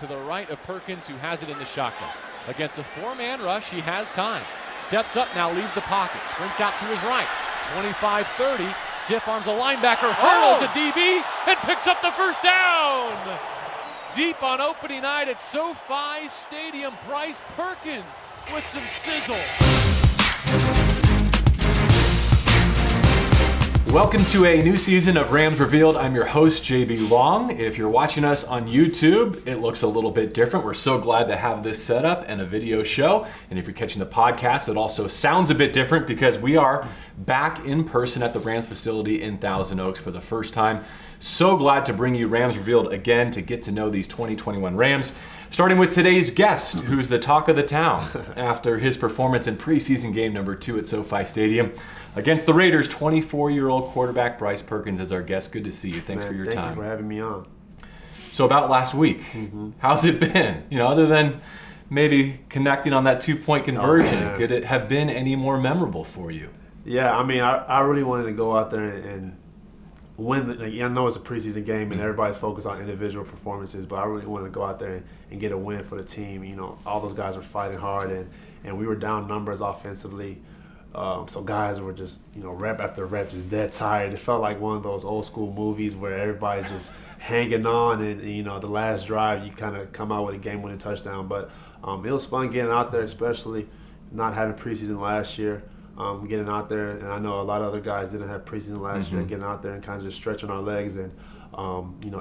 to the right of Perkins, who has it in the shotgun. Against a four-man rush, he has time. Steps up now, leaves the pocket, sprints out to his right. 25-30, stiff arms a linebacker, hurdles a DB, and picks up the first down. Deep on opening night at SoFi Stadium, Bryce Perkins with some sizzle. Welcome to a new season of Rams Revealed. I'm your host, JB Long. If you're watching us on YouTube, it looks a little bit different. We're so glad to have this set up and a video show. And if you're catching the podcast, it also sounds a bit different because we are back in person at the Rams facility in Thousand Oaks for the first time. So glad to bring you Rams Revealed again to get to know these 2021 Rams. Starting with today's guest, who's the talk of the town after his performance in preseason game number 2 at SoFi Stadium. Against the Raiders, 24-year-old quarterback Bryce Perkins is our guest. Good to see you. Thanks for your time. Thank you for having me on. So about last week, how's it been? You know, other than maybe connecting on that 2-point conversion, could it have been any more memorable for you? Yeah, I mean, I really wanted to go out there and win. I know it's a preseason game and everybody's focused on individual performances, but I really wanted to go out there and get a win for the team. You know, all those guys were fighting hard, and we were down numbers offensively. So guys were just, rep after rep, just dead tired. It felt like one of those old school movies where everybody's just hanging on, and the last drive you kind of come out with a game-winning touchdown. But it was fun getting out there, especially not having preseason last year. Getting out there, and I know a lot of other guys didn't have preseason last year. Getting out there and kind of just stretching our legs and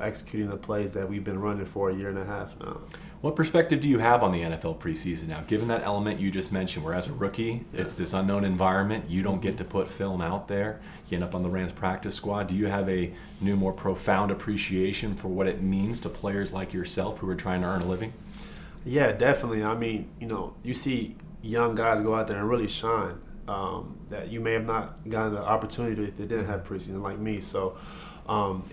executing the plays that we've been running for a year and a half now. What perspective do you have on the NFL preseason now? Given that element you just mentioned, where as a rookie, it's this unknown environment, you don't get to put film out there, you end up on the Rams practice squad. Do you have a new, more profound appreciation for what it means to players like yourself who are trying to earn a living? Yeah, definitely. I mean, you see young guys go out there and really shine that you may have not gotten the opportunity to if they didn't have preseason like me. So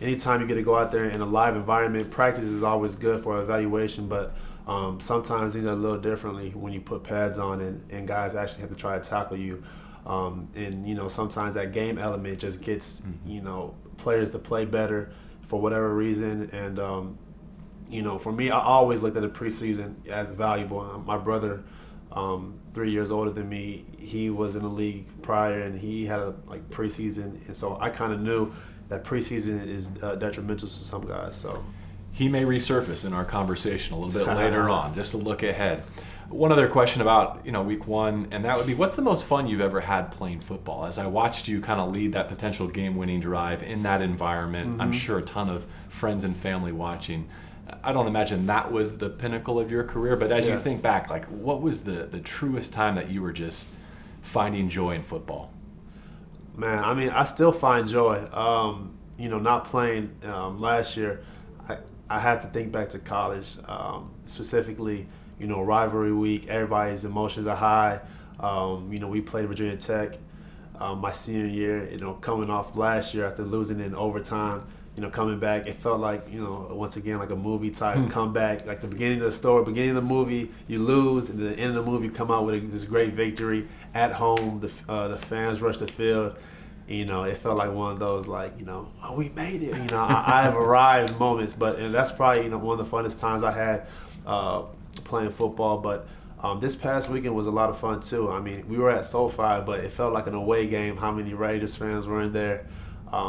anytime you get to go out there in a live environment, practice is always good for evaluation, but sometimes things are a little differently when you put pads on and guys actually have to try to tackle you. And sometimes that game element just gets, players to play better for whatever reason. And, for me, I always looked at the preseason as valuable. My brother, 3 years older than me, he was in the league prior and he had a preseason. And so I kind of knew that preseason is detrimental to some guys. So he may resurface in our conversation a little bit later on, just to look ahead. One other question about week one, and that would be, what's the most fun you've ever had playing football? As I watched you kind of lead that potential game-winning drive in that environment, I'm sure a ton of friends and family watching. I don't imagine that was the pinnacle of your career, but as you think back, what was the truest time that you were just finding joy in football? Man, I mean, I still find joy. Not playing last year, I have to think back to college, specifically, rivalry week. Everybody's emotions are high. We played Virginia Tech my senior year, coming off last year after losing in overtime. Coming back, it felt like, once again, like a movie type comeback. Like the beginning of the story, beginning of the movie, you lose, and at the end of the movie, come out with this great victory at home. The fans rush the field. It felt like one of those, oh, we made it. I have arrived moments, and that's probably, one of the funnest times I had playing football. But this past weekend was a lot of fun too. I mean, we were at SoFi, but it felt like an away game. How many Raiders fans were in there?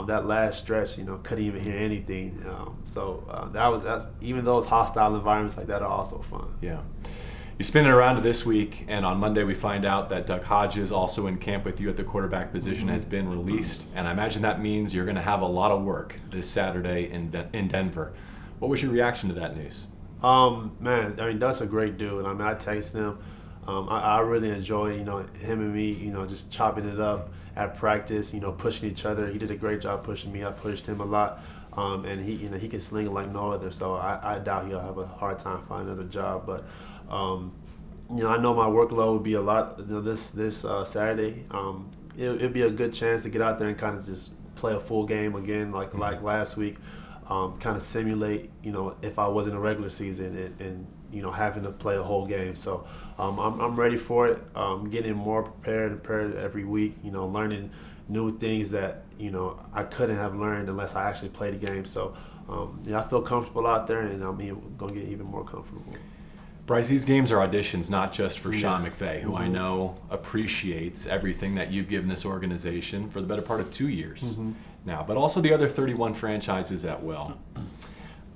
That last stretch, couldn't even hear anything. That's even those hostile environments like that are also fun. Yeah. You spin it around to this week, and on Monday we find out that Doug Hodges, also in camp with you at the quarterback position, has been released. And I imagine that means you're going to have a lot of work this Saturday in Denver. What was your reaction to that news? Man, I mean, Doug's a great dude. I mean, I texted him. I really enjoy, him and me, just chopping it up at practice, pushing each other. He did a great job pushing me. I pushed him a lot. And he can sling it like no other. So I doubt he'll have a hard time finding another job. But, I know my workload will be a lot this Saturday. It'll be a good chance to get out there and kind of just play a full game again like last week. Kind of simulate, if I was in a regular season and having to play a whole game. So I'm ready for it. Getting more prepared every week, learning new things that, I couldn't have learned unless I actually played the game. So I feel comfortable out there, and I'm going to get even more comfortable. Bryce, these games are auditions not just for Sean McVay, who I know appreciates everything that you've given this organization for the better part of 2 years now, but also the other 31 franchises at will.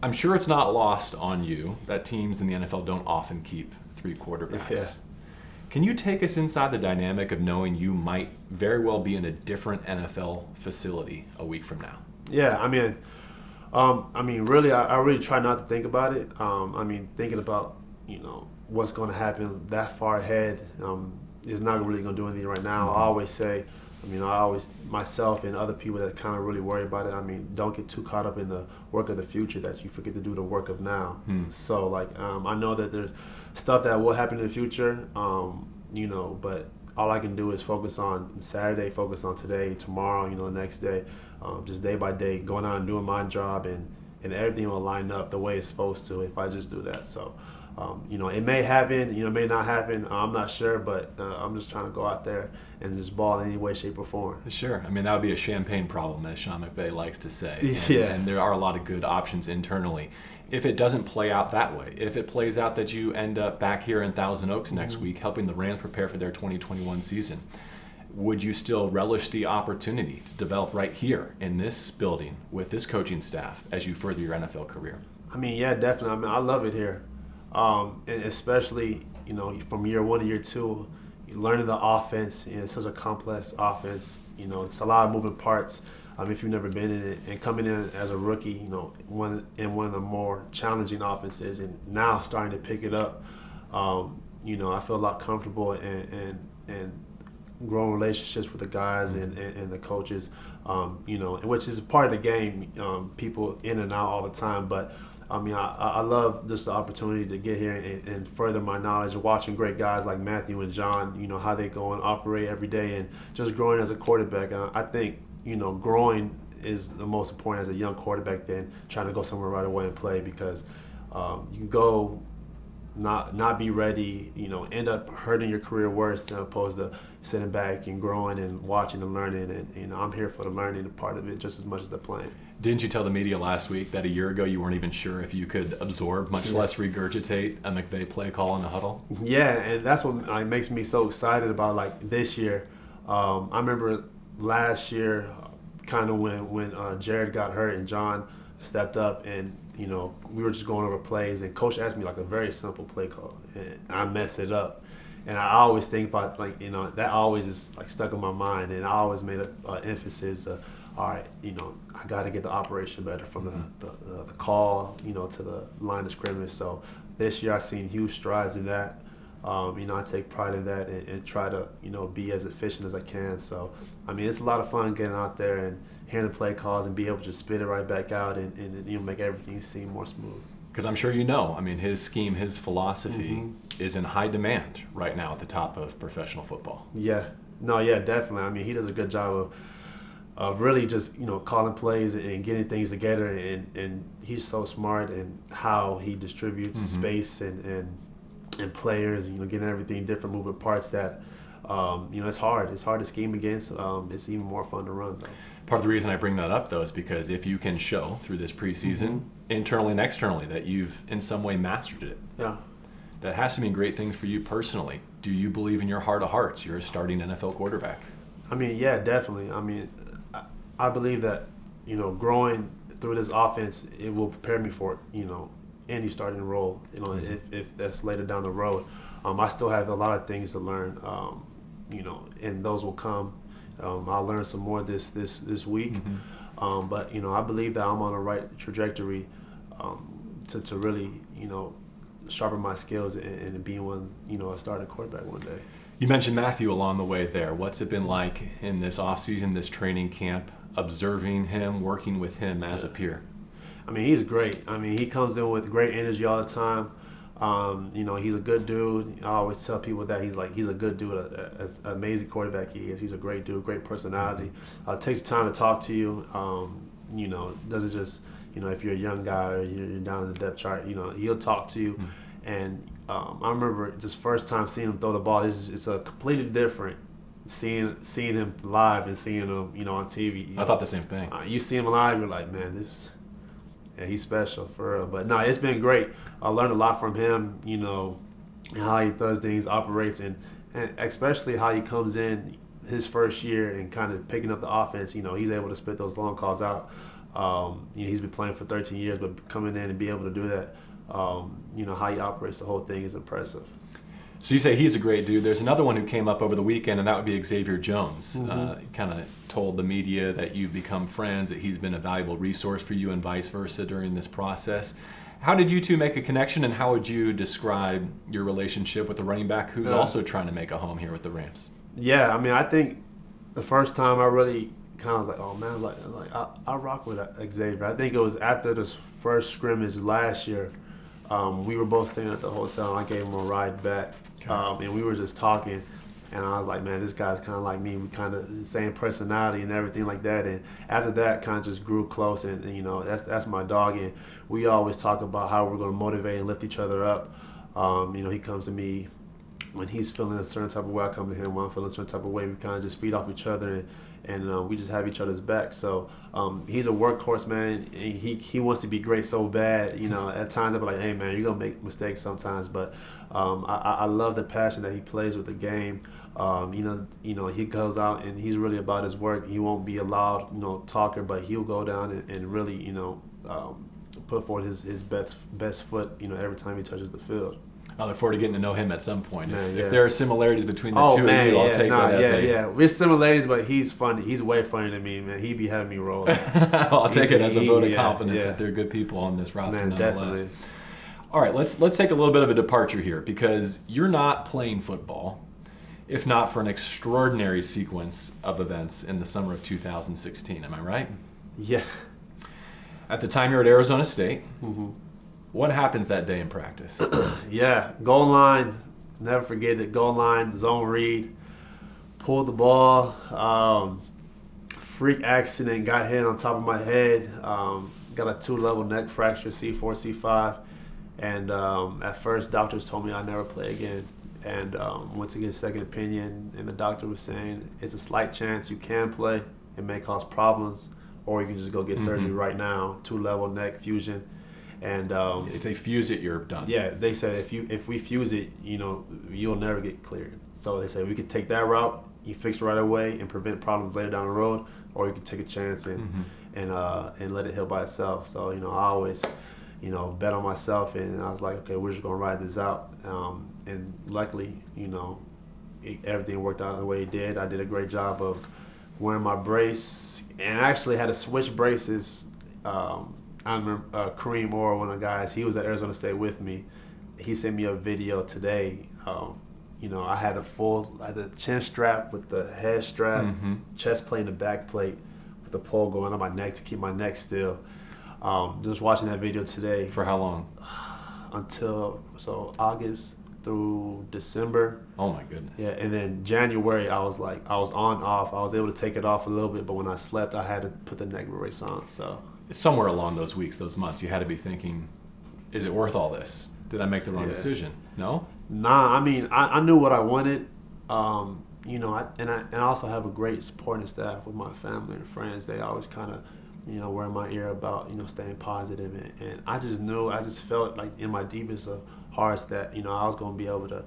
I'm sure it's not lost on you that teams in the NFL don't often keep 3 quarterbacks. Yeah. Can you take us inside the dynamic of knowing you might very well be in a different NFL facility a week from now? Yeah, really, I really try not to think about it. Thinking about what's going to happen that far ahead is not really going to do anything right now. I always say, myself and other people that kind of really worry about it, don't get too caught up in the work of the future that you forget to do the work of now. So, I know that there's stuff that will happen in the future, but all I can do is focus on Saturday, focus on today, tomorrow, the next day, just day by day, going out and doing my job, and everything will line up the way it's supposed to if I just do that. So, it may happen, it may not happen. I'm not sure, but I'm just trying to go out there and just ball in any way, shape, or form. Sure. That would be a champagne problem, as Sean McVay likes to say. Yeah. And there are a lot of good options internally. If it doesn't play out that way, if it plays out that you end up back here in Thousand Oaks next week helping the Rams prepare for their 2021 season, would you still relish the opportunity to develop right here in this building with this coaching staff as you further your NFL career? Yeah, definitely. I love it here. And especially, from year 1 to year 2, learning the offense. It's such a complex offense. It's a lot of moving parts. If you've never been in it, and coming in as a rookie, one of the more challenging offenses, and now starting to pick it up, I feel a lot comfortable and growing relationships with the guys and the coaches, which is a part of the game. People in and out all the time, but I love just the opportunity to get here and further my knowledge of watching great guys like Matthew and John, how they go and operate every day, and just growing as a quarterback. I think, growing is the most important as a young quarterback than trying to go somewhere right away and play, because you can go not be ready, end up hurting your career worse than opposed to sitting back and growing and watching and learning. And I'm here for the learning part of it just as much as the playing. Didn't you tell the media last week that a year ago you weren't even sure if you could absorb, much less regurgitate, a McVay play call in the huddle? Yeah, and that's what makes me so excited about this year. I remember last year, kind of when Jared got hurt and John stepped up, and we were just going over plays, and Coach asked me a very simple play call, and I messed it up. And I always think about that always is stuck in my mind, and I always made an emphasis. All right, I got to get the operation better from the call, to the line of scrimmage. So this year I've seen huge strides in that. I take pride in that and try to, be as efficient as I can. So, it's a lot of fun getting out there and hearing the play calls and be able to just spit it right back out and make everything seem more smooth. Because I'm sure his scheme, his philosophy is in high demand right now at the top of professional football. Yeah. No, yeah, definitely. He does a good job of really just, calling plays and getting things together. And he's so smart in how he distributes space and players, getting everything, different moving parts that, it's hard. It's hard to scheme against. It's even more fun to run, though. Part of the reason I bring that up, though, is because if you can show through this preseason, internally and externally, that you've in some way mastered it, that has to mean great things for you personally. Do you believe in your heart of hearts you're a starting NFL quarterback? Yeah, definitely. I believe that, growing through this offense, it will prepare me for, any starting role, if that's later down the road. I still have a lot of things to learn, and those will come. I'll learn some more this week. But, I believe that I'm on the right trajectory to really, sharpen my skills and be a starting quarterback one day. You mentioned Matthew along the way there. What's it been like in this offseason, this training camp, observing him, working with him as a peer? He's great. He comes in with great energy all the time. He's a good dude. I always tell people that he's a good dude, as an amazing quarterback he is. He's a great dude, great personality. Takes time to talk to you. Doesn't just, if you're a young guy or you're down in the depth chart, he'll talk to you. And I remember just first time seeing him throw the ball. It's a completely different seeing him live and seeing him, on TV. I thought the same thing. You see him live, you're like, man, Yeah, he's special for real. But no, it's been great. I learned a lot from him, you know, and how he does things, operates, and especially how he comes in his first year and kind of picking up the offense. You know, he's able to spit those long calls out. You know, he's been playing for 13 years, but coming in and be able to do that, you know, how he operates the whole thing is impressive. So you say he's a great dude. There's another one who came up over the weekend, and that would be Xavier Jones. Kind of told the media that you've become friends, that he's been a valuable resource for you and vice versa during this process. How did you two make a connection, and how would you describe your relationship with the running back who's also trying to make a home here with the Rams? Yeah, I mean, I think the first time I really kind of was like, oh man, I rock with Xavier. I think it was after this first scrimmage last year. We were both staying at the hotel, and I gave him a ride back, and we were just talking, and I was like, man, this guy's kind of like me. We kind of the same personality and everything like that. And after that, kind of just grew close, and you know, that's my dog, and we always talk about how we're going to motivate and lift each other up. You know, he comes to me when he's feeling a certain type of way. I come to him when I'm feeling a certain type of way. We kind of just feed off each other, and we just have each other's back. So he's a workhorse, man. And he wants to be great so bad. You know, at times I'm like, hey, man, you're going to make mistakes sometimes. But I love the passion that he plays with the game. You know, he goes out and he's really about his work. He won't be a loud, you know, talker, but he'll go down and really, you know, put forth his best foot, you know, every time he touches the field. I look forward to getting to know him at some point. Man, if there are similarities between the two of you, I'll take that as we're similarities, but he's funny. He's way funnier than me, man. He be having me roll. I'll take it as a vote of confidence that they're good people on this roster, man, definitely. All right, let's take a little bit of a departure here, because you're not playing football, if not for an extraordinary sequence of events in the summer of 2016. Am I right? Yeah. At the time, you're at Arizona State. What happens that day in practice? Yeah, goal line, never forget it, goal line, zone read, pulled the ball, freak accident, got hit on top of my head, got a 2-level neck fracture, C4, C5, and at first doctors told me I'd never play again, and went to get a second opinion, and the doctor was saying it's a slight chance you can play, it may cause problems, or you can just go get surgery right now, 2-level neck fusion. And if they fuse it, you're done. Yeah, they said if we fuse it, you know, you'll never get cleared. So they said we could take that route, you fix it right away and prevent problems later down the road, or you could take a chance and let it heal by itself. So, you know, I always, you know, bet on myself, and I was like, okay, we're just gonna ride this out. And luckily, you know, everything worked out the way it did. I did a great job of wearing my brace, and I actually had to switch braces. I remember Kareem Orr, one of the guys, he was at Arizona State with me. He sent me a video today. You know, I had the chin strap with the head strap, chest plate and the back plate with the pole going on my neck to keep my neck still. Just watching that video today. For how long? Until August through December. Oh my goodness. Yeah, and then January I was on off. I was able to take it off a little bit, but when I slept I had to put the neck brace on. So somewhere along those weeks, those months, you had to be thinking, is it worth all this? Did I make the wrong decision? No? Nah, I mean, I knew what I wanted. You know, I also have a great supporting staff with my family and friends. They always kind of, you know, wear in my ear about, you know, staying positive. And I just felt like in my deepest of hearts that, you know, I was going to be able to,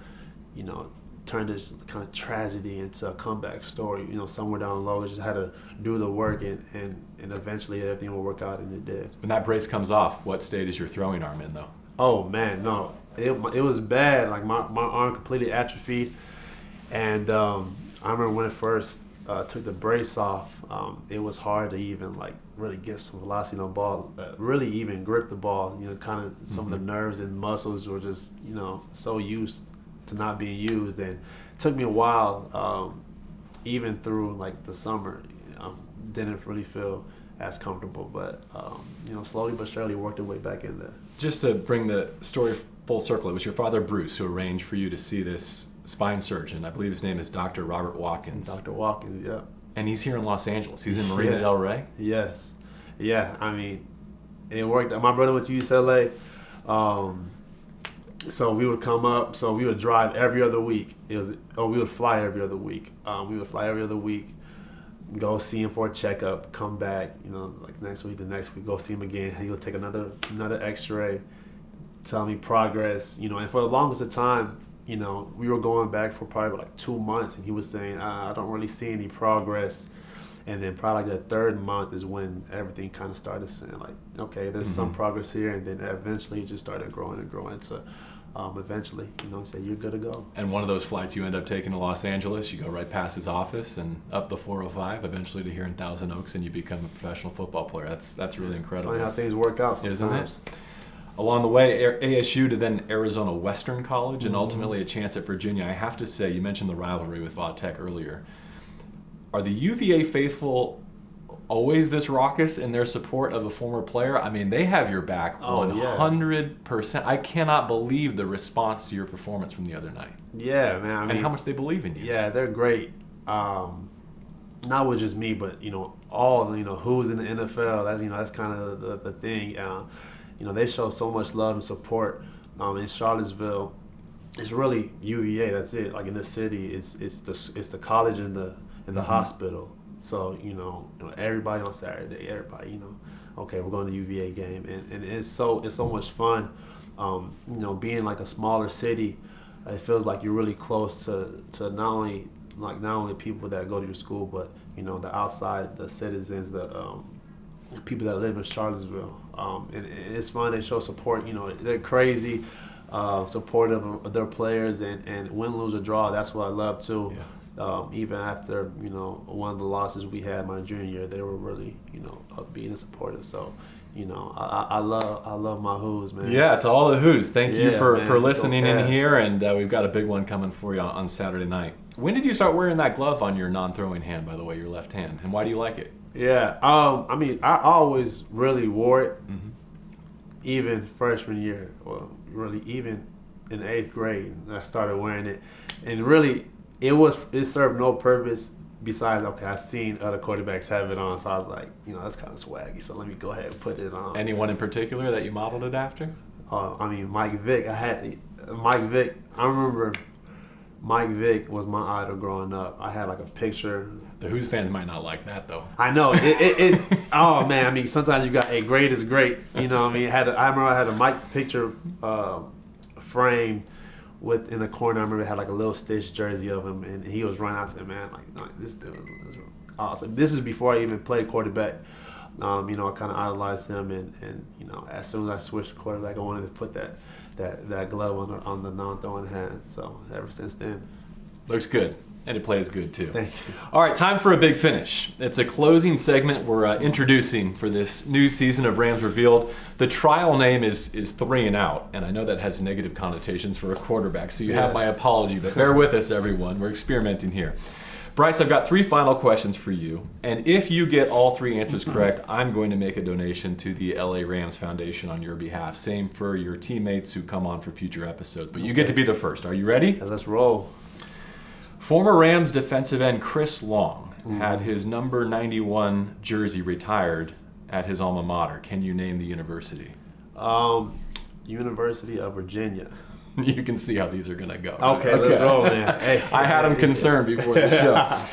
you know, turn this kind of tragedy into a comeback story, you know, somewhere down low. I just had to do the work, and eventually everything will work out, and it did. When that brace comes off, what state is your throwing arm in, though? Oh, man, no. It was bad. Like, my arm completely atrophied. And I remember when it first took the brace off, it was hard to even, like, really get some velocity on the ball, really even grip the ball. You know, kind of some of the nerves and muscles were just, you know, so used to not being used. And it took me a while, even through, like, the summer. Didn't really feel as comfortable, but you know, slowly but surely worked our way back in there. Just to bring the story full circle, it was your father Bruce who arranged for you to see this spine surgeon. I believe his name is Dr. Robert Watkins. Dr. Watkins, yeah. And he's here in Los Angeles. He's in Marina Del Rey. Yes, yeah. I mean, it worked. My brother went to UCLA, so we would come up. So we would drive every other week. We would fly every other week. We would fly every other week. go see him for a checkup, come back, like next week, the next week, go see him again. He'll take another X-ray, tell me progress, and for the longest of time, we were going back for probably like 2 months, and he was saying, I don't really see any progress. And then probably like the third month is when everything kind of started saying like, okay, there's some progress here, and then eventually it just started growing and growing. So eventually, say you're good to go. And one of those flights you end up taking to Los Angeles, you go right past his office and up the 405, eventually to here in Thousand Oaks, and you become a professional football player. That's really incredible. It's funny how things work out sometimes. Isn't it? Along the way, ASU to then Arizona Western College, and ultimately a chance at Virginia. I have to say, you mentioned the rivalry with Va Tech earlier. Are the UVA faithful always this raucous in their support of a former player? I mean, they have your back 100%. I cannot believe the response to your performance from the other night. Yeah, man. And how much they believe in you. Yeah, they're great. Not with just me, but all who's in the NFL. That's kind of the thing. They show so much love and support in Charlottesville. It's really UVA. That's it. Like in the city, it's the college and the hospital. So everybody on Saturday, everybody okay, we're going to the UVA game, and it's so much fun. Being like a smaller city, it feels like you're really close to not only people that go to your school, but the outside, the citizens, the people that live in Charlottesville. And it's fun. They show support. They're crazy supportive of their players, and win, lose, or draw. That's what I love too. Yeah. Even after one of the losses we had my junior year, they were really upbeat and supportive. So I love my Who's, man. Yeah, to all the Who's, thank you for listening in here, and we've got a big one coming for you on Saturday night. When did you start wearing that glove on your non-throwing hand, by the way, your left hand, and why do you like it? Yeah, I always really wore it, even freshman year, well, really even in 8th grade, I started wearing it, and really. It served no purpose besides, okay, I seen other quarterbacks have it on, so I was like, that's kind of swaggy, so let me go ahead and put it on. Anyone in particular that you modeled it after? Mike Vick. Mike Vick. I remember Mike Vick was my idol growing up. I had like a picture. The Who's fans might not like that though. I know. It's oh man. Sometimes you got great is great. I remember I had a Mike picture frame. In the corner, I remember it had like a little Stitch jersey of him, and he was running. I said, man, this dude is awesome. This is before I even played quarterback. I kind of idolized him, and as soon as I switched to quarterback, I wanted to put that glove on the non-throwing hand. So ever since then. Looks good. And it plays good too. Thank you. All right, time for a big finish. It's a closing segment we're introducing for this new season of Rams Revealed. The trial name is 3 and Out, and I know that has negative connotations for a quarterback, so you have my apology, but bear with us, everyone. We're experimenting here. Bryce, I've got 3 final questions for you, and if you get all 3 answers correct, I'm going to make a donation to the LA Rams Foundation on your behalf. Same for your teammates who come on for future episodes, but you get to be the first. Are you ready? Let's roll. Former Rams defensive end Chris Long had his number 91 jersey retired at his alma mater. Can you name the university? University of Virginia. You can see how these are going to go. Okay, let's roll, man. Hey. I had him concerned before the show.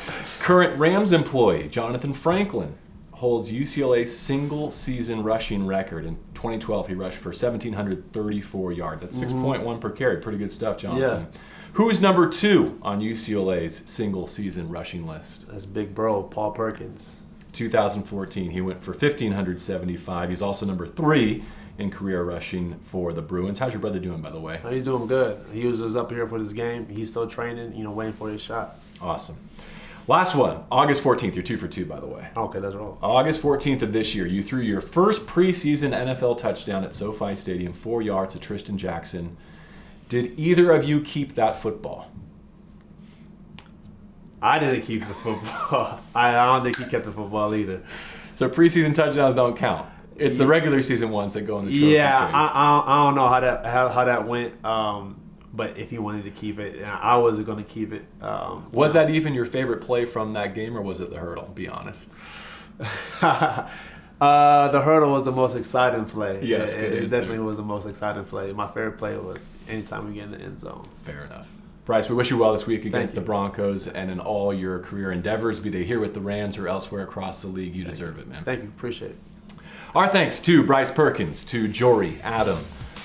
Current Rams employee Jonathan Franklin holds UCLA's single-season rushing record. In 2012, he rushed for 1,734 yards. That's 6.1 per carry. Pretty good stuff, Jonathan. Yeah. Who's number 2 on UCLA's single-season rushing list? That's big bro, Paul Perkins. 2014, he went for 1,575. He's also number 3 in career rushing for the Bruins. How's your brother doing, by the way? Oh, he's doing good. He was just up here for this game. He's still training, waiting for his shot. Awesome. Last one, August 14th. You're 2 for 2, by the way. Okay, let's roll. August 14th of this year, you threw your first preseason NFL touchdown at SoFi Stadium, 4 yards to Tristan Jackson. Did either of you keep that football? I didn't keep the football. I don't think he kept the football either. So preseason touchdowns don't count. It's the regular season ones that go in the trophy case. I don't know how that went. But if he wanted to keep it, I wasn't going to keep it. Was that even your favorite play from that game, or was it the hurdle? Be honest. The hurdle was the most exciting play. Yes, it definitely was the most exciting play. My favorite play was anytime we get in the end zone. Fair enough. Bryce, we wish you well this week against Thank the you. Broncos and in all your career endeavors, be they here with the Rams or elsewhere across the league. You deserve it, man. Thank you. Appreciate it. Our thanks to Bryce Perkins, to Jory, Adam,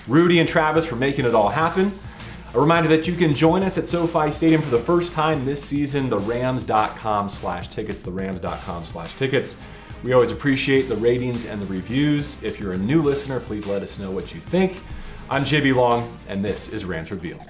Rudy, and Travis for making it all happen. A reminder that you can join us at SoFi Stadium for the first time this season, therams.com/tickets, therams.com/tickets. We always appreciate the ratings and the reviews. If you're a new listener, please let us know what you think. I'm JB Long, and this is Rams Revealed.